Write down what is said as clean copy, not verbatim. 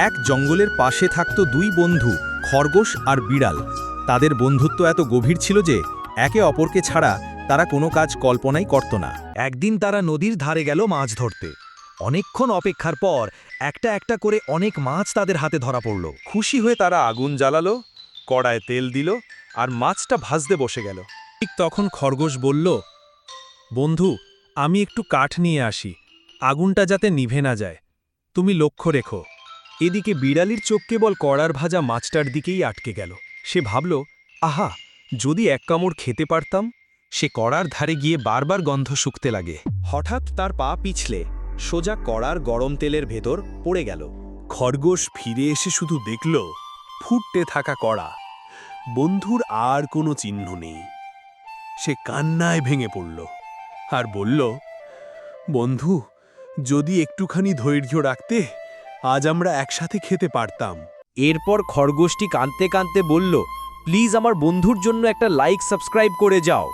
এক জঙ্গলের পাশে থাকত দুই বন্ধু, খরগোশ আর বিড়াল। তাদের বন্ধুত্ব এত গভীর ছিল যে একে অপরকে ছাড়া তারা কোনো কাজ কল্পনাই করত না। একদিন তারা নদীর ধারে গেল মাছ ধরতে। অনেকক্ষণ অপেক্ষার পর একটা একটা করে অনেক মাছ তাদের হাতে ধরা পড়ল। খুশি হয়ে তারা আগুন জ্বালালো, কড়ায় তেল দিল আর মাছটা ভাজতে বসে গেল। ঠিক তখন খরগোশ বলল, বন্ধু, আমি একটু কাঠ নিয়ে আসি, আগুনটা যাতে নিভে না যায়, তুমি লক্ষ্য রেখো। এদিকে বিড়ালির চোখ কেবল কড়ার ভাজা মাছটার দিকেই আটকে গেল। সে ভাবল, আহা, যদি এক কামড় খেতে পারতাম। সে কড়ার ধারে গিয়ে বারবার গন্ধ শুকতে লাগে। হঠাৎ তার পা পিছলে সোজা কড়ার গরম তেলের ভেতর পড়ে গেল। খরগোশ ফিরে এসে শুধু দেখল ফুটতে থাকা কড়া, বন্ধুর আর কোনো চিহ্ন নেই। সে কান্নায় ভেঙে পড়ল আর বলল, বন্ধু, যদি একটুখানি ধৈর্য রাখতে আজ আমরা একসাথে খেতে পারতাম। এরপর খরগোশটি কাঁদতে কাঁদতে বলল, প্লিজ আমার বন্ধুর জন্য একটা লাইক সাবস্ক্রাইব করে যাও।